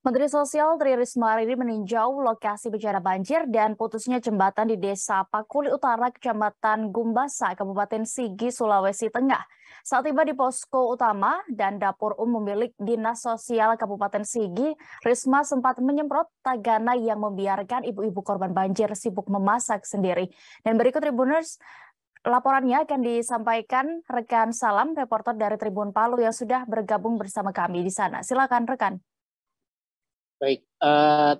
Menteri Sosial Tri Risma hari ini meninjau lokasi bencana banjir dan putusnya jembatan di Desa Pakuli Utara, Kecamatan Gumbasa, Kabupaten Sigi, Sulawesi Tengah. Saat tiba di posko utama dan dapur umum milik Dinas Sosial Kabupaten Sigi, Risma sempat menyemprot tagana yang membiarkan ibu-ibu korban banjir sibuk memasak sendiri. Dan berikut Tribuners, laporannya akan disampaikan rekan Salam, reporter dari Tribun Palu yang sudah bergabung bersama kami di sana. Silakan rekan. Baik,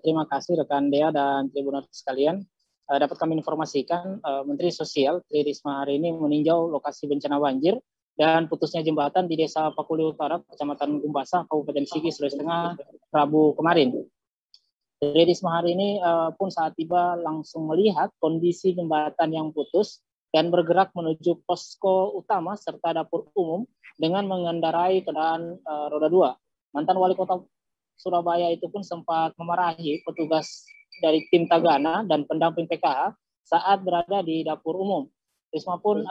terima kasih rekan Dea dan Tribuners sekalian. Dapat kami informasikan Menteri Sosial Tri Risma hari ini meninjau lokasi bencana banjir dan putusnya jembatan di Desa Pakuli Utara, Kecamatan Gumbasa, Kabupaten Sigi, Sulawesi Tengah, Rabu kemarin. Tri Risma hari ini pun saat tiba langsung melihat kondisi jembatan yang putus dan bergerak menuju posko utama serta dapur umum dengan mengendarai kendaraan roda 2. Mantan Wali Kota Surabaya itu pun sempat memarahi petugas dari tim Tagana dan pendamping PKH saat berada di dapur umum. Risma pun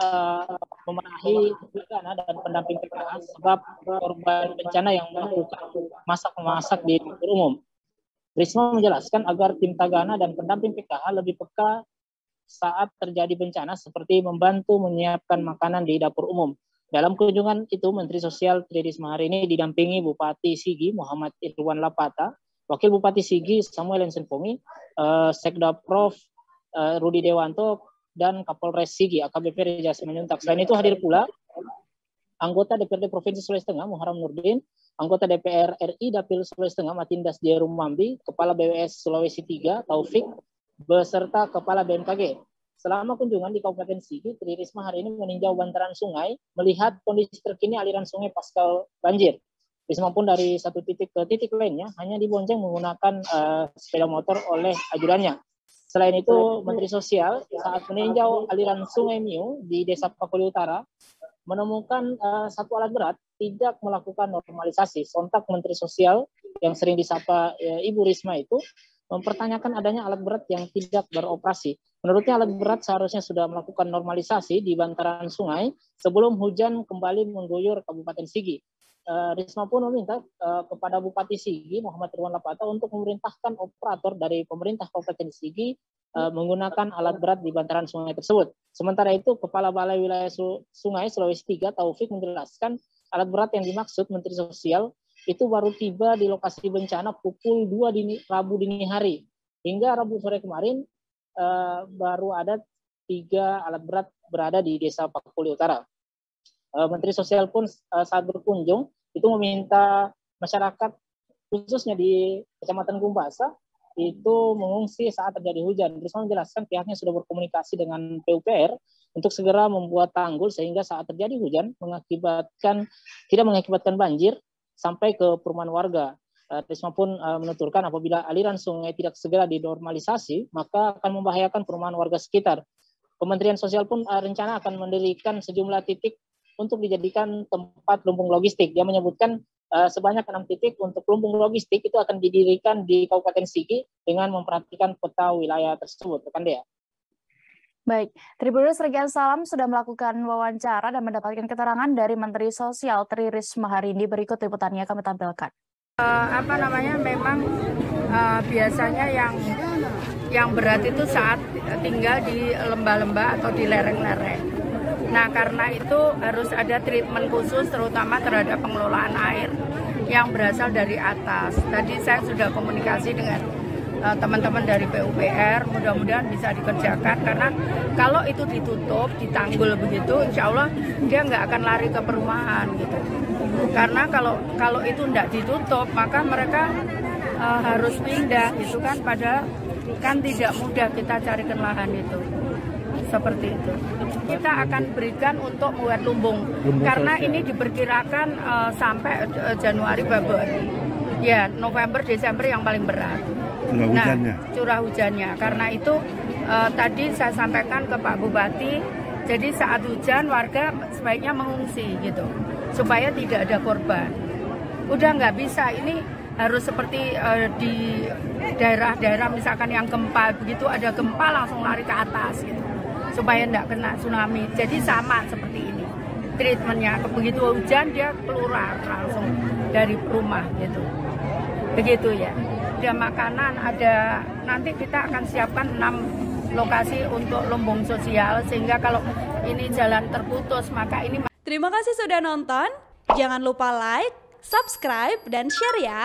memarahi Tagana dan pendamping PKH sebab korban bencana yang melakukan masak-memasak di dapur umum. Risma menjelaskan agar tim Tagana dan pendamping PKH lebih peka saat terjadi bencana seperti membantu menyiapkan makanan di dapur umum. Dalam kunjungan itu, Menteri Sosial Tri Risma hari ini didampingi Bupati Sigi Muhammad Irwan Lapata, Wakil Bupati Sigi Samuel Ensenpomi, Sekda Prof Rudi Dewanto, dan Kapolres Sigi AKBP Reza Simanjuntak. Selain itu hadir pula anggota DPRD Provinsi Sulawesi Tengah Muharram Nurdin, anggota DPR RI Dapil Sulawesi Tengah Matindas Jerum Mambi, Kepala BWS Sulawesi III Taufik, beserta Kepala BMKG. Selama kunjungan di Kabupaten Sigi, Tri Risma hari ini meninjau bantaran sungai, melihat kondisi terkini aliran sungai pasca banjir. Risma pun dari satu titik ke titik lainnya hanya dibonceng menggunakan sepeda motor oleh ajudannya. Selain itu, Menteri Sosial saat meninjau aliran sungai Miu di Desa Pakuli Utara menemukan satu alat berat tidak melakukan normalisasi. Sontak Menteri Sosial yang sering disapa Ibu Risma itu mempertanyakan adanya alat berat yang tidak beroperasi. Menurutnya alat berat seharusnya sudah melakukan normalisasi di bantaran sungai sebelum hujan kembali mengguyur Kabupaten Sigi. Risma pun meminta kepada Bupati Sigi Muhammad Irwan Lapata untuk memerintahkan operator dari pemerintah Kabupaten Sigi menggunakan alat berat di bantaran sungai tersebut. Sementara itu, Kepala Balai Wilayah Sungai Sulawesi III Taufik menjelaskan alat berat yang dimaksud Menteri Sosial itu baru tiba di lokasi bencana pukul 2 Rabu dini hari. Hingga Rabu sore kemarin baru ada 3 alat berat berada di Desa Pakuli Utara. Menteri Sosial pun saat berkunjung itu meminta masyarakat khususnya di Kecamatan Gumbasa itu mengungsi saat terjadi hujan. Risma menjelaskan pihaknya sudah berkomunikasi dengan PUPR untuk segera membuat tanggul sehingga saat terjadi hujan tidak mengakibatkan banjir sampai ke perumahan warga. Risma pun menuturkan apabila aliran sungai tidak segera dinormalisasi, maka akan membahayakan perumahan warga sekitar. Kementerian Sosial pun rencana akan mendirikan sejumlah titik untuk dijadikan tempat lumbung logistik. Dia menyebutkan sebanyak 6 titik untuk lumbung logistik itu akan didirikan di Kabupaten Sigi dengan memperhatikan peta wilayah tersebut. Rekan Dea. Baik, Tribuners rekan Salam sudah melakukan wawancara dan mendapatkan keterangan dari Menteri Sosial Tri Risma hari ini. Berikut liputannya kami tampilkan. Memang biasanya yang berat itu saat tinggal di lembah-lembah atau di lereng-lereng. Nah, karena itu harus ada treatment khusus terutama terhadap pengelolaan air yang berasal dari atas. Tadi saya sudah komunikasi dengan teman-teman dari PUPR, mudah-mudahan bisa dikerjakan karena kalau itu ditutup, ditanggul begitu, insya Allah dia nggak akan lari ke perumahan gitu. Karena kalau itu nggak ditutup, maka mereka harus pindah gitu kan, padahal kan tidak mudah kita carikan lahan itu. Seperti itu. Kita akan berikan untuk membuat lumbung karena ini diperkirakan sampai Januari Februari. Ya, November Desember yang paling berat. Curah hujannya. Karena itu tadi saya sampaikan ke Pak Bupati, jadi saat hujan warga sebaiknya mengungsi gitu, supaya tidak ada korban. Udah nggak bisa, ini harus seperti di daerah-daerah misalkan yang gempa begitu, ada gempa langsung lari ke atas gitu, supaya tidak kena tsunami. Jadi sama seperti ini treatmentnya, begitu hujan dia keluar langsung dari rumah gitu. begitu ya. Ada makanan, ada nanti kita akan siapkan 6 lokasi untuk lumbung sosial, sehingga kalau ini jalan terputus maka ini. Terima kasih sudah nonton, jangan lupa like, subscribe, dan share ya.